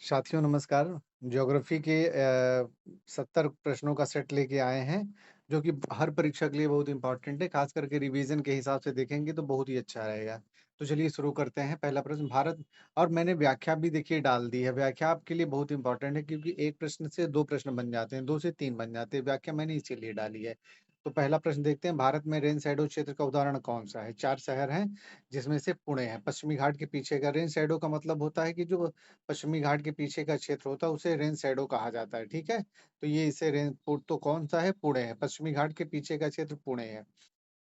साथियों नमस्कार। ज्योग्राफी के 70 प्रश्नों का सेट लेके आए हैं, जो कि हर परीक्षा के लिए बहुत इम्पोर्टेंट है। खास करके रिवीजन के हिसाब से देखेंगे तो बहुत ही अच्छा रहेगा। तो चलिए शुरू करते हैं। पहला प्रश्न भारत, और मैंने व्याख्या भी देखिए डाल दी है। व्याख्या आपके लिए बहुत इंपॉर्टेंट है क्योंकि एक प्रश्न से 2 प्रश्न बन जाते हैं, 2 से 3 बन जाते हैं। व्याख्या मैंने इसीलिए डाली है। तो पहला प्रश्न देखते हैं, भारत में रेन शैडो क्षेत्र का उदाहरण कौन-सा है? 4 शहर हैं, जिसमें से पुणे है। पश्चिमी घाट के पीछे का रेन शैडो का मतलब होता है कि जो पश्चिमी घाट के पीछे का क्षेत्र होता है उसे रेन शैडो कहा जाता है, ठीक है? तो ये इसे रेन पु तो कौन-सा है? पुणे है, पश्चिमी घाट के पीछे का क्षेत्र पुणे है।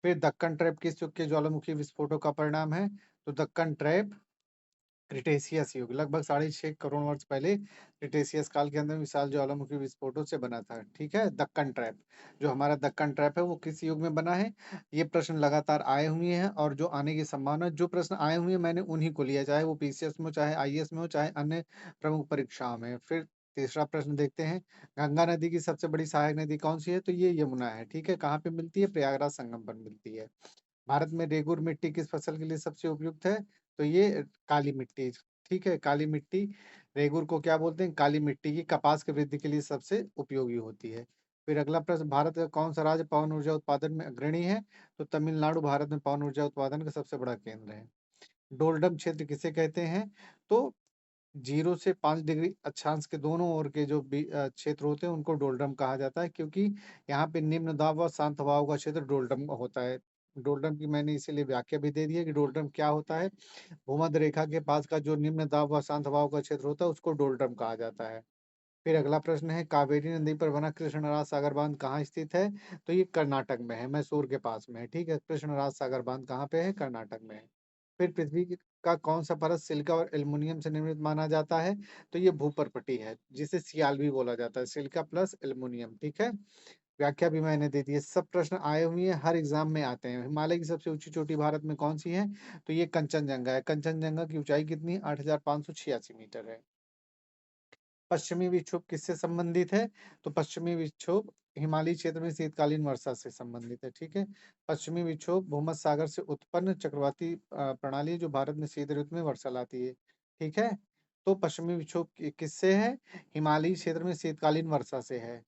फिर दक्कन ट्रैप किस युग के ज्वालामुखी विस्फोटों का परिणाम है? तो दक्कन ट्रैप क्रिटेशियस युग लगभग 6.5 करोड़ वर्ष पहले क्रिटेशियस काल के अंदर विशाल ज्वालामुखी विस्फोटों से बना था, ठीक है? दक्कन ट्रैप, जो हमारा दक्कन ट्रैप है वो किस युग में बना है? ये प्रश्न लगातार आए हुए हैं और जो आने की संभावना, जो प्रश्न आए हुए हैं मैंने उन्हीं को लिया, चाहे वो पीसीएस में हो, चाहे आईएएस में हो, चाहे अन्य प्रमुख परीक्षाओं में। फिर तीसरा प्रश्न देखते हैं, गंगा नदी की सबसे बड़ी सहायक नदी कौन सी है? तो ये यमुना है, ठीक है? कहाँ पे मिलती है? प्रयागराज संगम पर मिलती है। भारत में रेगुर मिट्टी किस फसल के लिए सबसे उपयुक्त है? तो ये काली मिट्टी, ठीक है? काली मिट्टी, रेगुर को क्या बोलते हैं? काली मिट्टी की कपास की वृद्धि के लिए सबसे उपयोगी होती है। फिर अगला प्रश्न, भारत का कौन सा राज्य पवन ऊर्जा उत्पादन में अग्रणी है? तो तमिलनाडु भारत में पवन ऊर्जा उत्पादन का सबसे बड़ा केंद्र है। डोलडम क्षेत्र किसे कहते हैं? तो 0 से 5 डिग्री अक्षांश के दोनों ओर के जो क्षेत्र होते हैं उनको डोलडम कहा जाता है, क्योंकि यहाँ पे निम्न दाब व शांत दबाव का क्षेत्र डोलडम होता है। डोलडम की मैंने इसीलिए व्याख्या भी दे दी है कि डोलडम क्या होता है। भूमध्य रेखा के पास का जो निम्न दाब व शांत दबाव का क्षेत्र होता है उसको डोलडम कहा जाता है। फिर अगला प्रश्न है, कावेरी नदी पर बना कृष्णराज सागर बांध कहाँ स्थित है? तो ये कर्नाटक में है, मैसूर के पास में है, ठीक है? कृष्णराज सागर बांध कहाँ पे है? कर्नाटक में है। फिर पृथ्वी का कौन सा परत सिलिका और एल्युमिनियम से निर्मित माना जाता है? तो ये भूपर्पटी है, जिसे सियाल भी बोला जाता है, सिलिका प्लस एल्युमिनियम, ठीक है? व्याख्या भी मैंने दे दी है। सब प्रश्न आए हुए हैं, हर एग्जाम में आते हैं। हिमालय की सबसे ऊंची चोटी भारत में कौन सी है? तो ये कंचनजंगा है। कंचनजंगा की ऊंचाई कितनी है? 8,586 मीटर है। पश्चिमी विक्षोभ किससे संबंधित है? तो पश्चिमी विक्षोभ हिमालयी क्षेत्र में शीतकालीन वर्षा से संबंधित है, ठीक है? पश्चिमी विक्षोभ भूमध्य सागर से उत्पन्न चक्रवाती प्रणाली है, जो भारत में शीत ऋतु में वर्षा लाती है, ठीक है? तो पश्चिमी विक्षोभ किससे है? हिमालयी क्षेत्र में शीतकालीन वर्षा से है।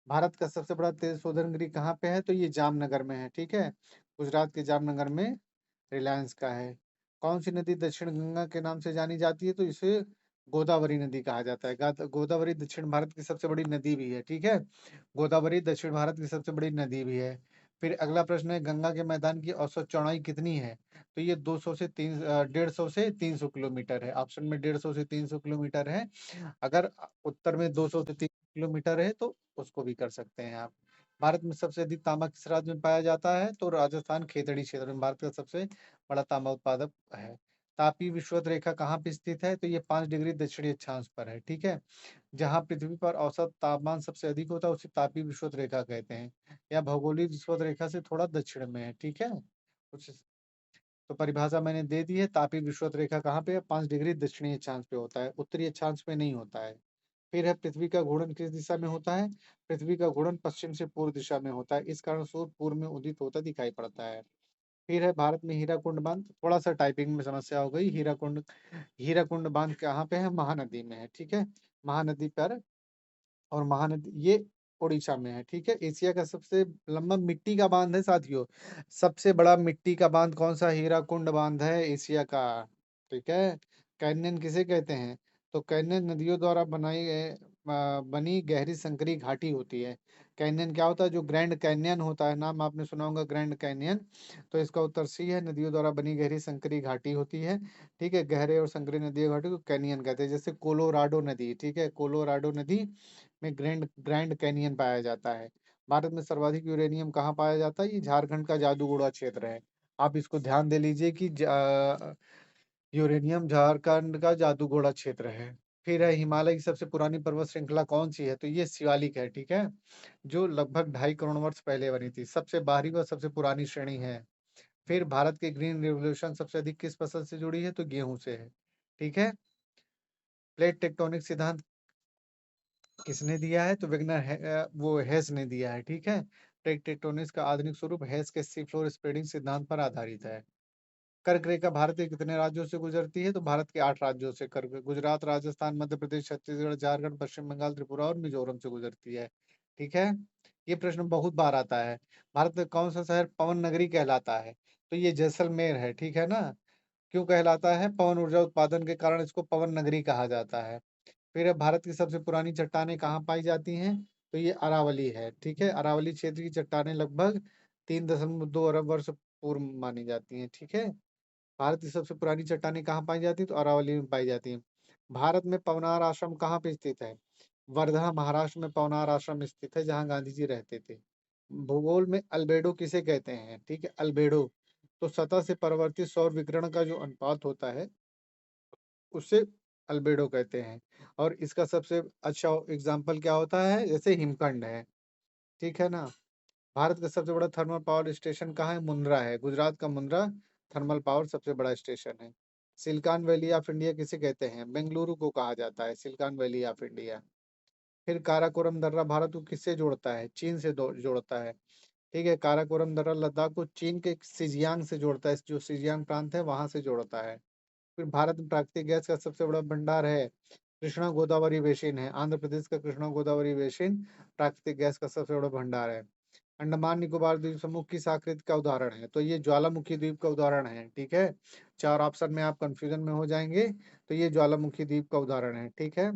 भारत का सबसे बड़ा तेल शोधन गृह कहाँ पे है? तो ये जामनगर में है, ठीक है? गुजरात के जामनगर में रिलायंस का है। कौन सी नदी दक्षिण गंगा के नाम से जानी जाती है? तो इसे गोदावरी नदी कहा जाता है। गोदावरी दक्षिण भारत की सबसे बड़ी नदी भी है, ठीक है? गोदावरी दक्षिण भारत की सबसे बड़ी नदी भी है। फिर अगला प्रश्न है, गंगा के मैदान की औसत चौड़ाई कितनी है? तो ये 200 से 150 से 300 किलोमीटर है। ऑप्शन में 150 से 300 किलोमीटर है। अगर उत्तर में 200 से 300 किलोमीटर है तो उसको भी कर सकते हैं आप। भारत में सबसे अधिक तांबा किस राज्य में पाया जाता है? तो राजस्थान खेतड़ी क्षेत्र में भारत का सबसे बड़ा तांबा उत्पादक है। तापीय विषुवत रेखा कहाँ पे स्थित है? तो ये 5 डिग्री दक्षिणी अक्षांश पर है, ठीक है? जहाँ पृथ्वी पर औसत तापमान सबसे अधिक होता है उसे तापीय विषुवत रेखा कहते हैं। या भौगोलिक विषुवत रेखा से थोड़ा दक्षिण में है, ठीक है? कुछ तो परिभाषा मैंने दे दी है। तापीय विषुवत रेखा कहाँ पे है? 5 डिग्री दक्षिणी अक्षांश पे होता है, उत्तरी अक्षांश पे नहीं होता है। फिर है, पृथ्वी का घूर्णन किस दिशा में होता है? पृथ्वी का घूर्णन पश्चिम से पूर्व दिशा में होता है, इस कारण सूर्य पूर्व में उदित होता दिखाई पड़ता है। फिर है, भारत में हीराकुंड बांध, थोड़ा सा टाइपिंग में समस्या हो गई। हीराकुंड बांध कहाँ पे है? महानदी में है, ठीक है? महानदी पर, और महानदी ये उड़ीसा में है, ठीक है? एशिया का सबसे लंबा मिट्टी का बांध है साथियों। सबसे बड़ा मिट्टी का बांध कौन सा? हीराकुंड बांध है एशिया का, ठीक है? कैन्यन किसे कहते हैं? तो कैन्यन नदियों द्वारा बनी गहरी संकरी घाटी होती है। कैन्यन क्या होता है? जो ग्रैंड कैन्यन होता है, नाम आपने सुना होगा ग्रैंड कैन्यन। तो इसका उत्तर सी है, नदियों द्वारा बनी गहरी संकरी घाटी होती है, ठीक है? गहरे और संकरी नदी घाटी को कैनियन कहते हैं। जैसे कोलोराडो नदी, ठीक है? कोलोराडो नदी में ग्रैंड ग्रैंड कैनियन पाया जाता है। भारत में सर्वाधिक यूरेनियम कहाँ पाया जाता है? ये झारखंड का जादूगोड़ा क्षेत्र है। आप इसको ध्यान दे लीजिए कि यूरेनियम झारखंड का जादूगोड़ा क्षेत्र है। फिर है, हिमालय की सबसे पुरानी पर्वत श्रृंखला कौन सी है? तो ये शिवालिक है, ठीक है? जो लगभग 2.5 करोड़ वर्ष पहले बनी थी, सबसे बाहरी व सबसे पुरानी श्रेणी है। फिर भारत के ग्रीन रेवोल्यूशन सबसे अधिक किस फसल से जुड़ी है? तो गेहूं से है, ठीक है? प्लेट टेक्टोनिक सिद्धांत किसने दिया है? तो वो हेस ने दिया है, ठीक है? प्लेट टेक्टोनिक्स का आधुनिक स्वरूप हेस के सी फ्लोर स्प्रेडिंग सिद्धांत पर आधारित है। कर्क रेखा भारत के कितने राज्यों से गुजरती है? तो भारत के 8 राज्यों से कर्क गुजरात, राजस्थान, मध्य प्रदेश, छत्तीसगढ़, झारखंड, पश्चिम बंगाल, त्रिपुरा और मिजोरम से गुजरती है। ठीक है? ये प्रश्न बहुत बार आता है। भारत में कौन सा शहर पवन नगरी कहलाता है? तो ये जैसलमेर है, ठीक है ना? क्यों कहलाता है? पवन ऊर्जा उत्पादन के कारण इसको पवन नगरी कहा जाता है। फिर भारत की सबसे पुरानी चट्टानें कहाँ पाई जाती हैं? तो ये अरावली है, ठीक है? अरावली क्षेत्र की चट्टानें लगभग 3.2 अरब वर्ष पूर्व मानी जाती हैं, ठीक है? भारत की सबसे पुरानी चट्टानें कहाँ पाई जाती हैं? तो अरावली में पाई जाती हैं। भारत में पवनार आश्रम कहाँ पे स्थित है? वर्धा, महाराष्ट्र में पवनार आश्रम स्थित है, जहाँ गांधी जी रहते थे। भूगोल में अल्बेडो किसे कहते हैं? ठीक है, अल्बेडो। तो सतह से परावर्तित सौर विकिरण का जो अनुपात होता है, उसे अल्बेडो कहते हैं। और इसका सबसे अच्छा एग्जाम्पल क्या होता है? जैसे हिमखंड है, ठीक है ना? भारत का सबसे बड़ा थर्मल पावर स्टेशन कहाँ है? मुंद्रा है, गुजरात का मुंद्रा थर्मल पावर सबसे बड़ा स्टेशन है। सिलिकॉन वैली ऑफ इंडिया किसे कहते हैं? बेंगलुरु को कहा जाता है सिलिकॉन वैली ऑफ इंडिया। फिर काराकोरम दर्रा भारत को किससे जोड़ता है? चीन से जोड़ता है, ठीक है? काराकोरम दर्रा लद्दाख को चीन के सिजियांग से जोड़ता है, जो सिजियांग प्रांत है वहां से जोड़ता है। फिर भारत में प्राकृतिक गैस का सबसे बड़ा भंडार है, कृष्णा गोदावरी बेसिन है। आंध्र प्रदेश का कृष्णा गोदावरी बेसिन प्राकृतिक गैस का सबसे बड़ा भंडार है। अंडमान निकोबार द्वीप समूह किस आकृति का उदाहरण है? तो ये ज्वालामुखी द्वीप का उदाहरण है, ठीक है? 4 ऑप्शन में आप कंफ्यूजन में हो जाएंगे, तो ये ज्वालामुखी द्वीप का उदाहरण है, ठीक है?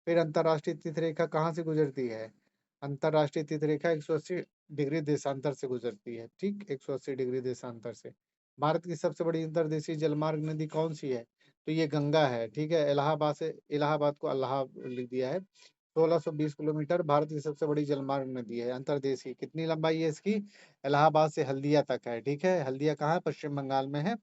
फिर अंतरराष्ट्रीय तिथि रेखा कहाँ से गुजरती है? अंतरराष्ट्रीय तिथि रेखा 180 डिग्री देशांतर से गुजरती है, ठीक, 180 डिग्री देशांतर से। भारत की सबसे बड़ी अंतर्देशीय जलमार्ग नदी कौन सी है? तो ये गंगा है, ठीक है? इलाहाबाद से, इलाहाबाद को अल्लाह लिख दिया है। 1620 किलोमीटर भारत की सबसे बड़ी जलमार्ग नदी है अंतर्देशीय। कितनी लंबाई है इसकी? इलाहाबाद से हल्दिया तक है, ठीक है? हल्दिया कहाँ है? पश्चिम बंगाल में है।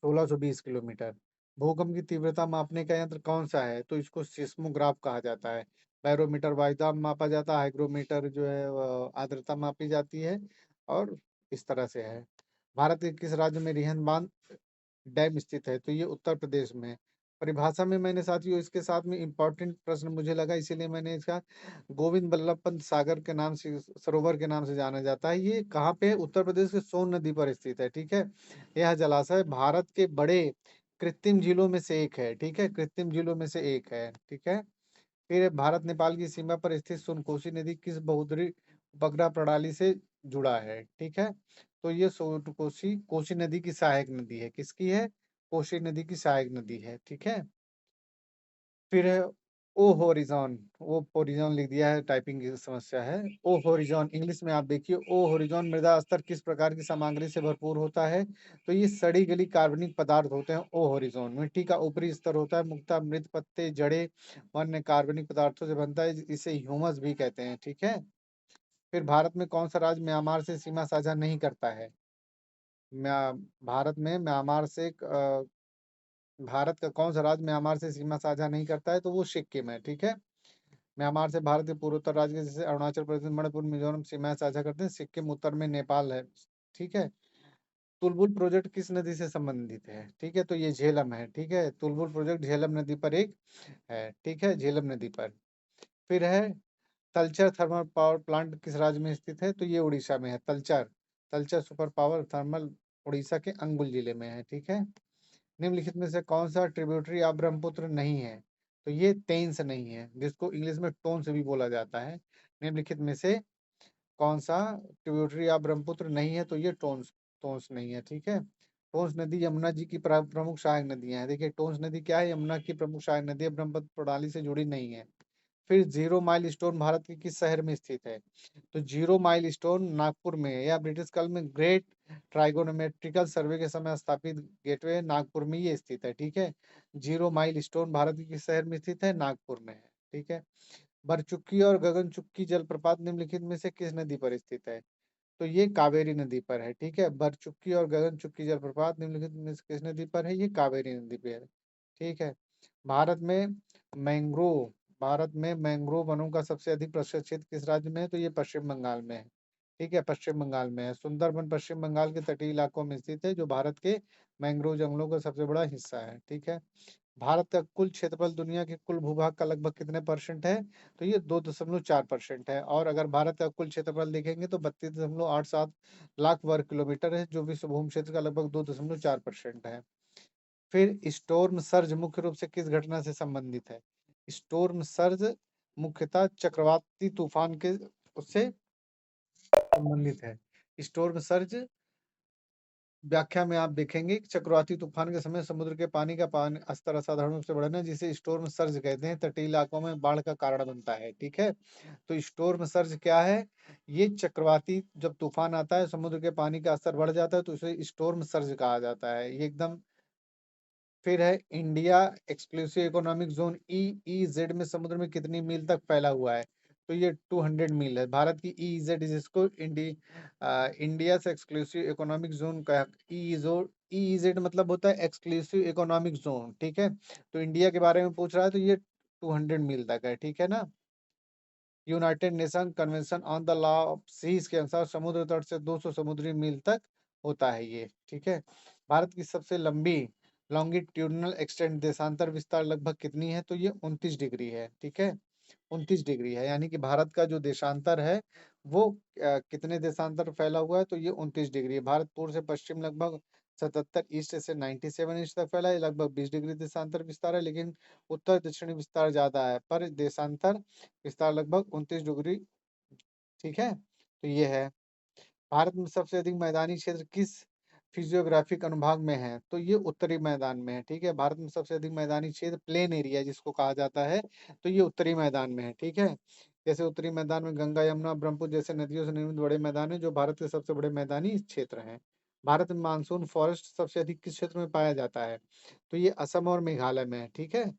1620 किलोमीटर। भूकंप की तीव्रता मापने का यंत्र कौन सा है? तो इसको सिस्मोग्राफ कहा जाता है। बैरोमीटर वायुदाब मापा जाता है, हाइग्रोमीटर जो है आर्द्रता मापी जाती है, और इस तरह से है। भारत के किस राज्य में रिहंद बांध डैम स्थित है? तो ये उत्तर प्रदेश में है। परिभाषा में मैंने साथियों इसके साथ में इम्पोर्टेंट प्रश्न मुझे लगा, इसीलिए मैंने इसका गोविंद बल्लभ पंत सागर के नाम से, सरोवर के नाम से जाना जाता है। ये कहाँ पे है? उत्तर प्रदेश के सोन नदी पर स्थित है, ठीक है? यह जलाशय भारत के बड़े कृत्रिम झीलों में से एक है, ठीक है? कृत्रिम झीलों में से एक है, ठीक है? फिर भारत नेपाल की सीमा पर स्थित सोनकोसी नदी किस बहुद्री उपग्रह प्रणाली से जुड़ा है? ठीक है, तो ये सोनकोसी कोसी नदी की सहायक नदी है। किसकी है? कोसी नदी की सहायक नदी है, ठीक है? फिर है ओ होरिजॉन, ओ होरिजॉन लिख दिया है, टाइपिंग की समस्या है। ओ होरिजॉन इंग्लिश में आप देखिए, ओ होरिजॉन मृदा स्तर किस प्रकार की सामग्री से भरपूर होता है? तो ये सड़ी गली कार्बनिक पदार्थ होते हैं ओ होरिजॉन। मिट्टी का ऊपरी स्तर होता है मुख्यतः मृत पत्ते, जड़ें, वन्य कार्बनिक पदार्थों से बनता है, इसे ह्यूमस भी कहते हैं, ठीक है? फिर भारत में कौन सा राज्य म्यांमार से सीमा साझा नहीं करता है? म्या भारत में म्यांमार से भारत का कौन सा राज्य म्यांमार से सीमा साझा नहीं करता है? तो वो सिक्किम है, ठीक है? म्यांमार से भारत के पूर्वोत्तर राज्य के जैसे अरुणाचल प्रदेश, मणिपुर, मिजोरम सीमाएं साझा करते हैं। सिक्किम उत्तर में नेपाल है, ठीक है? तुलबुल प्रोजेक्ट किस नदी से संबंधित है? ठीक है, तो ये झेलम है, ठीक है? तुलबुल प्रोजेक्ट झेलम नदी पर एक है, ठीक है? झेलम नदी पर। फिर है तलचर थर्मल पावर प्लांट किस राज्य में स्थित है? तो ये उड़ीसा में है, Talcher. Talcher super power thermal Orissa के अंगुल जिले में है, ठीक है? निम्नलिखित में से कौन सा ट्रिब्यूटरी ऑफ ब्रह्मपुत्र नहीं है? तो ये तेंस नहीं है, जिसको इंग्लिश में टोन्स भी बोला जाता है। निम्नलिखित में से कौन सा ट्रिब्यूटरी ऑफ ब्रह्मपुत्र नहीं है? तो ये टोन्स टोन्स नहीं है, ठीक है? टोन्स नदी यमुना जी की प्रमुख सहायक नदियां हैं। देखिए टोन्स नदी क्या है? यमुना की प्रमुख सहायक नदी है, ब्रह्मपुत्र प्रणाली से जुड़ी नहीं है। फिर जीरो माइल स्टोन भारत के किस शहर में स्थित है? तो जीरो माइल स्टोन नागपुर में है, या ब्रिटिश काल में ग्रेट ट्राइगोनोमेट्रिकल सर्वे के समय स्थापित गेटवे नागपुर में ये स्थित है, ठीक है? जीरो माइल स्टोन भारत के किस शहर में स्थित है? नागपुर में है, ठीक है? बरचुक्की और गगनचुक्की जलप्रपात निम्नलिखित में से किस नदी पर स्थित है? तो ये कावेरी नदी पर है, ठीक है? बरचुक्की और गगनचुक्की जलप्रपात निम्नलिखित में से किस नदी पर है? ये कावेरी नदी पे है, ठीक है? भारत में मैंग्रोव भारत में मैंग्रोव वनों का सबसे अधिक प्रशस्त क्षेत्र किस राज्य में है? तो ये पश्चिम बंगाल में है, ठीक है? पश्चिम बंगाल में है। सुंदरबन पश्चिम बंगाल के तटीय इलाकों में स्थित है, जो भारत के मैंग्रोव जंगलों का सबसे बड़ा हिस्सा है, ठीक है? भारत का कुल क्षेत्रफल दुनिया के कुल भूभाग का लगभग कितने परसेंट है? तो ये 2.4% है। और अगर भारत का कुल क्षेत्रफल देखेंगे तो 32.87 लाख वर्ग किलोमीटर है, जो विश्व भूमि क्षेत्र का लगभग 2.4% है। फिर स्टॉर्म सर्ज मुख्य रूप से किस घटना से संबंधित है? स्टॉर्म सर्ज मुख्यतः चक्रवाती तूफान के उससे संबंधित है। स्टॉर्म सर्ज व्याख्या में आप देखेंगे कि चक्रवाती तूफान के समय समुद्र के पानी का स्तर असाधारण रूप से बढ़ना, जिसे स्टॉर्म सर्ज कहते हैं, तटीय इलाकों में बाढ़ का कारण बनता है। ठीक है, तो स्टॉर्म सर्ज क्या है? ये चक्रवाती जब तूफान आता है, समुद्र के पानी का स्तर बढ़ जाता है, तो इसे स्टॉर्म सर्ज कहा जाता है। ये एकदम। फिर है India exclusive economic zone EEZ में समुद्र में कितनी मील तक फैला हुआ है? तो ये 200 मील है। भारत की ईईजेड जिसको इंडिया से एक्सक्लूसिव इकोनॉमिक जोन का ईईजेड मतलब होता है एक्सक्लूसिव इकोनॉमिक जोन। ठीक है, तो इंडिया के बारे में पूछ रहा है तो ये 200 मील तक है। ठीक है ना। United Nation Convention on the law of seas के अनुसार समुद्र तट से 200 समुद्री मील तक होता है ये। ठीक है, भारत की सबसे लंबी लॉन्गिट्यूडनल एक्सटेंड देशांतर विस्तार लगभग कितनी है? तो ये 29 डिग्री है। ठीक है, 29 डिग्री है, यानी कि भारत का जो देशांतर है वो कितने देशांतर फैला हुआ है? तो ये 29 डिग्री है। भारत पूर्व से पश्चिम लगभग 77 ईस्ट से 97 ईस्ट तक फैला है, लगभग 20 डिग्री देशांतर विस्तार है, लेकिन उत्तर दक्षिणी विस्तार ज्यादा है, पर देशांतर विस्तार लगभग 29 डिग्री। ठीक है, तो ये है। भारत में सबसे अधिक मैदानी क्षेत्र किस फिजियोग्राफिक अनुभाग में है? तो ये उत्तरी मैदान में है। ठीक है, भारत में सबसे अधिक मैदानी क्षेत्र प्लेन एरिया जिसको कहा जाता है, तो ये उत्तरी मैदान में है। ठीक है, जैसे उत्तरी मैदान में गंगा यमुना ब्रह्मपुत्र जैसे नदियों से निर्मित बड़े मैदान है, जो भारत के सबसे बड़े मैदानी क्षेत्र हैं। भारत में मानसून फॉरेस्ट सबसे अधिक किस क्षेत्र में पाया जाता है? तो ये असम और मेघालय में है। ठीक है,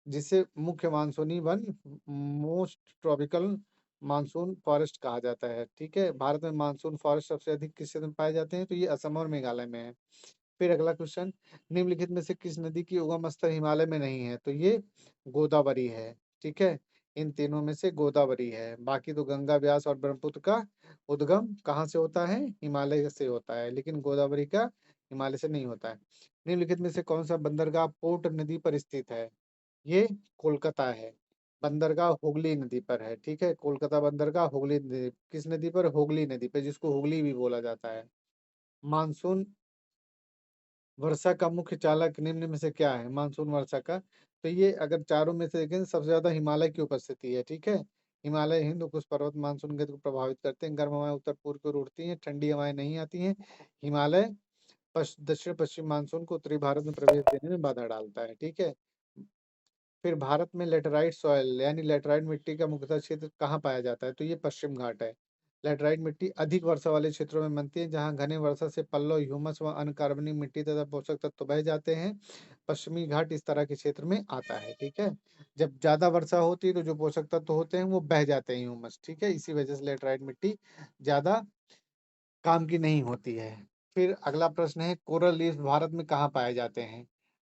जिसे मुख्य मानसूनी one most tropical monsoon forest कहा जाता है। ठीक है, भारत में मानसून फॉरेस्ट सबसे अधिक किस क्षेत्र में पाए जाते हैं? तो ये असम और मेघालय में है। फिर अगला क्वेश्चन, निम्नलिखित में से किस नदी की उगम स्थल हिमालय में नहीं है? तो ये गोदावरी है। ठीक है, इन तीनों में से गोदावरी है, बाकी तो गंगा व्यास और ब्रह्मपुत्र का उद्गम कहाँ से होता है? हिमालय से होता है, लेकिन गोदावरी का हिमालय से नहीं होता है। निम्नलिखित में से कौन सा बंदरगाह पोर्ट नदी पर स्थित है? ये कोलकाता है। बंदरगाह हुगली नदी पर है। ठीक है, कोलकाता बंदरगाह हुगली नदी, किस नदी पर? हुगली नदी पर, जिसको हुगली भी बोला जाता है। मानसून वर्षा का मुख्य चालक निम्न में से क्या है? मानसून वर्षा का, तो ये अगर चारों में से देखें तो सबसे ज्यादा हिमालय की उपस्थिति है। ठीक है, हिमालय हिंद कुछ पर्वत मानसून गति को प्रभावित करते हैं। गर्म हवाएं उत्तर पूर्व की ओर उड़ती हैं, ठंडी हवाएं नहीं आती हैं। हिमालय दक्षिण पश्चिम मानसून को उत्तरी भारत में प्रवेश देने में बाधा डालता है। ठीक है, फिर भारत में लेटराइट सॉइल यानी लेटराइट मिट्टी का मुख्यतः क्षेत्र कहाँ पाया जाता है? तो ये पश्चिम घाट है। लेटराइट मिट्टी अधिक वर्षा वाले क्षेत्रों में बनती है, जहाँ घने वर्षा से पल्लव, ह्यूमस व अनकार्बनिक मिट्टी तथा पोषक तत्व बह जाते हैं। पश्चिमी घाट इस तरह के क्षेत्र में आता है। ठीक है, जब ज्यादा वर्षा होती है तो जो पोषक तत्व होते हैं वो बह जाते हैं, ह्यूमस। ठीक है, इसी वजह से लेटराइट मिट्टी ज्यादा काम की नहीं होती है। फिर अगला प्रश्न है, कोरल रीफ भारत में कहाँ पाए जाते हैं?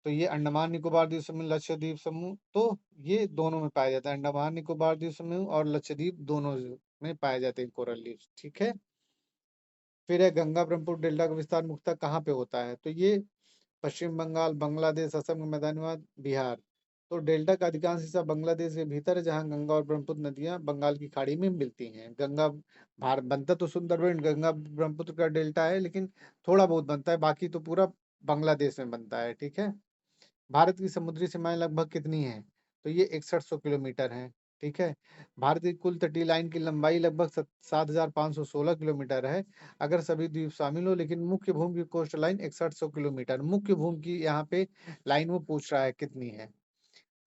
तो ये अंडमान निकोबार द्वीप समूह, लक्षद्वीप समूह, तो ये दोनों में पाया जाता है। अंडमान निकोबार द्वीप समूह और लक्षद्वीप दोनों में पाए जाते हैं कोरल रीफ। ठीक है, फिर है गंगा ब्रह्मपुत्र डेल्टा का विस्तार मुख्यतः कहाँ पे होता है? तो ये पश्चिम बंगाल, बांग्लादेश, असम का मैदानी बिहार। तो डेल्टा का अधिकांश हिस्सा बांग्लादेश के भीतर है, जहाँ गंगा और ब्रह्मपुत्र नदियां बंगाल की खाड़ी में मिलती हैं। गंगा भारत बनता तो सुंदरबन गंगा ब्रह्मपुत्र का डेल्टा है, लेकिन थोड़ा बहुत बनता है, बाकी तो पूरा बांग्लादेश में बनता है। ठीक है, भारत की समुद्री सीमाएं लगभग कितनी है? तो ये 6100 किलोमीटर है। ठीक है, भारत की कुल तटीय लाइन की लंबाई लगभग 7516 किलोमीटर है, अगर सभी द्वीप शामिल हो, लेकिन मुख्य भूमि की कोस्ट लाइन 6100 किलोमीटर। मुख्य भूमि की यहाँ पे लाइन वो पूछ रहा है कितनी है।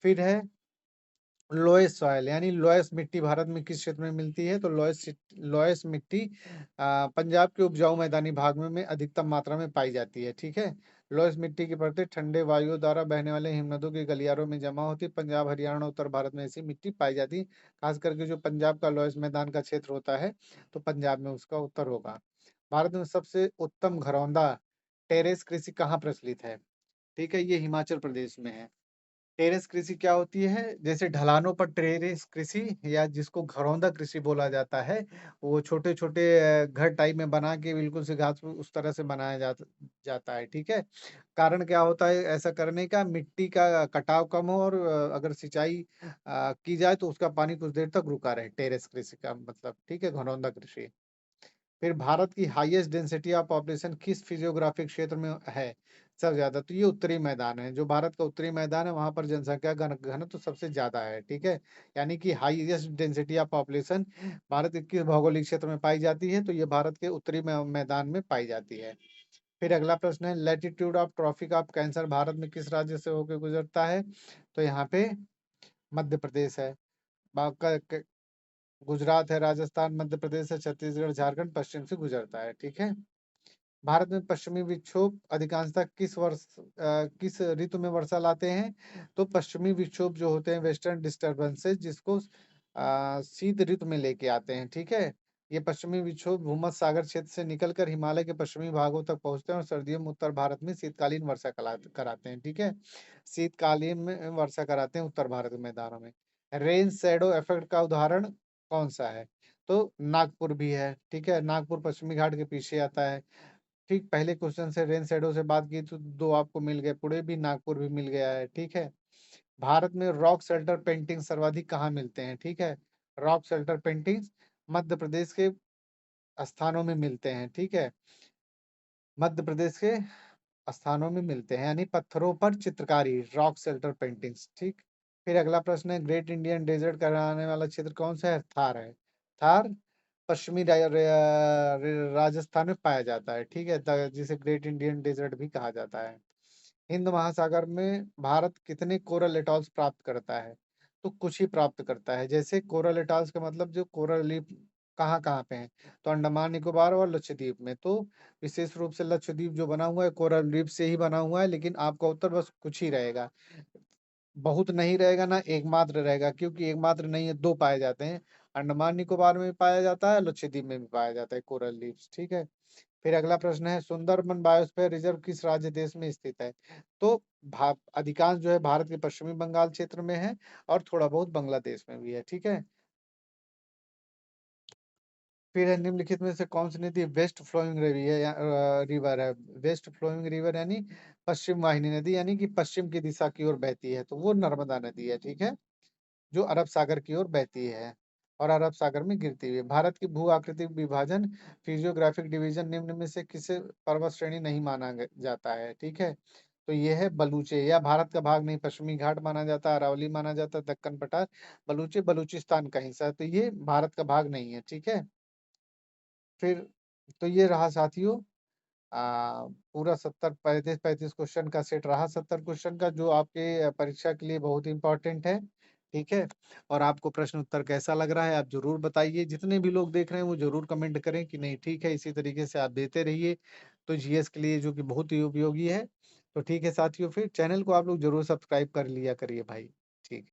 फिर है लोएस्ट सॉइल यानी लोएस्ट मिट्टी भारत में किस क्षेत्र में मिलती है? तो लोएस्ट मिट्टी पंजाब के उपजाऊ मैदानी भाग में अधिकतम मात्रा में पाई जाती है। ठीक है, लोएस्ट मिट्टी की परतें ठंडे वायुओं द्वारा बहने वाले हिमनदों के गलियारों में जमा होती है। पंजाब, हरियाणा, उत्तर भारत में ऐसी मिट्टी पाई जाती है। खास करके जो पंजाब का लोएस्ट मैदान का क्षेत्र होता है, तो पंजाब में उसका उत्तर होगा। भारत में सबसे उत्तम घरौंदा टेरेस कृषि कहाँ प्रचलित है? ठीक है, ये हिमाचल प्रदेश में है। टेरेस कृषि क्या होती है? जैसे ढलानों पर टेरेस कृषि या जिसको घरौंदा कृषि बोला जाता है, वो छोटे-छोटे घर टाइप में बना के बिल्कुल से घास उस तरह से बनाया जाता है, ठीक है? कारण क्या होता है ऐसा करने का? मिट्टी का कटाव कम हो और अगर सिंचाई की जाए तो उसका पानी कुछ देर तक रुका रहे, टेरेस कृषि का मतलब, ठीक है? घरौंदा कृषि। फिर भारत की हाईएस्ट डेंसिटी ऑफ पॉपुलेशन किस फिजियोग्राफिक क्षेत्र में है सबसे ज्यादा? तो ये उत्तरी मैदान है। जो भारत का उत्तरी मैदान है वहां पर जनसंख्या घनत्व तो सबसे ज्यादा है, ठीक है? यानी कि highest density of population Bharat के किस भौगोलिक क्षेत्र में पाई जाती है? तो ये भारत के उत्तरी मैदान में पाई जाती है। फिर अगला प्रश्न है, latitude of tropic of cancer Bharat में किस राज्य से होकर गुजरता है? तो यहाँ पे मध्य प्रदेश है। गुजरात है, राजस्थान, मध्य प्रदेश है, छत्तीसगढ़, झारखंड पश्चिम से गुजरता है, ठीक है? भारत में पश्चिमी विक्षोभ अधिकांशतः किस ऋतु में वर्षा लाते हैं? तो पश्चिमी विक्षोभ जो होते हैं वेस्टर्न डिस्टर्बेंसेस जिसको शीत ऋतु में लेके आते हैं, ठीक है? ये पश्चिमी विक्षोभ भूमध्य सागर क्षेत्र से निकलकर हिमालय के पश्चिमी भागों तक पहुंचते हैं और सर्दियों में उत्तर भारत में शीतकालीन वर्षा कराते हैं, ठीक है? शीतकालीन में वर्षा कराते हैं उत्तर भारत के मैदानों में। रेन शैडो इफेक्ट का उदाहरण कौन सा है? तो नागपुर भी है, ठीक है? नागपुर पश्चिमी घाट के पीछे आता है। ठीक पहले क्वेश्चन से रेन शैडो से बात की तो 2 आपको मिल गए, पुणे भी, नागपुर भी मिल गया है, ठीक है? भारत में रॉक शेल्टर पेंटिंग सर्वाधिक कहाँ मिलते हैं? ठीक है? Rock shelter paintings Madhya Pradesh के स्थानों में मिलते हैं, ठीक है? मध्य प्रदेश के स्थानों में मिलते हैं, यानी पत्थरों पर चित्रकारी, रॉक शेल्टर पेंटिंग्स, ठीक? फिर अगला प्रश्न है, ग्रेट इंडियन डेजर्ट कहलाने वाला क्षेत्र कौन सा है? थार है। थार पश्चिमी राजस्थान में पाया जाता है, ठीक है? जिसे ग्रेट इंडियन डेजर्ट भी कहा जाता है। हिंद महासागर में भारत कितने कोरल एटॉल्स प्राप्त करता है? तो कुछ ही प्राप्त करता है। जैसे कोरल एटॉल्स का मतलब जो कोरल रीफ कहाँ कहाँ पे है? तो अंडमान निकोबार और लक्षद्वीप में। तो विशेष रूप से लक्षद्वीप जो बना हुआ है कोरल रीफ से ही बना हुआ है, लेकिन आपका उत्तर बस कुछ ही रहेगा। बहुत नहीं रहेगा ना एकमात्र रहेगा, क्योंकि एकमात्र नहीं है, 2 पाए जाते हैं। अंडमान निकोबार में भी पाया जाता है, लक्षद्वीप में भी पाया जाता है कोरल रीफ्स, ठीक है? फिर अगला प्रश्न है, सुंदरबन बायोस्फीयर रिजर्व किस राज्य देश में स्थित है? तो अधिकांश जो है भारत के पश्चिमी बंगाल क्षेत्र में है और थोड़ा बहुत बांग्लादेश में भी है, ठीक है? फिर है, निम्नलिखित में से कौन सी नदी वेस्ट फ्लोइंग रिवर है? वेस्ट फ्लोइंग रिवर यानी पश्चिम वाहिनी नदी, यानी कि पश्चिम की दिशा की ओर बहती है, तो वो नर्मदा नदी है, ठीक है? जो अरब सागर की ओर बहती है और अरब सागर में गिरती हुई है। भारत की भू आकृतिक विभाजन फिजियोग्राफिक डिवीजन निम्न में से किसे पर्वत श्रेणी नहीं माना जाता है? ठीक है? तो ये है बलूचे, या भारत का भाग नहीं, पश्चिमी घाट माना जाता है, अरावली माना जाता है, दक्कन पठार, बलूचे बलूचिस्तान का हिस्सा है, तो ये भारत का भाग नहीं है, ठीक है? फिर तो ये रहा साथियों पूरा 70 35-35 क्वेश्चन का सेट रहा, 70 क्वेश्चन का, जो आपके परीक्षा के लिए बहुत इंपॉर्टेंट है, ठीक है? और आपको प्रश्न उत्तर कैसा लग रहा है आप जरूर बताइए। जितने भी लोग देख रहे हैं वो जरूर कमेंट करें कि नहीं ठीक है, इसी तरीके से आप देते रहिए, तो जीएस के लिए जो कि बहुत ही उपयोगी है। तो ठीक है साथियों, फिर चैनल को आप लोग जरूर सब्सक्राइब कर लिया करिए भाई। ठीक।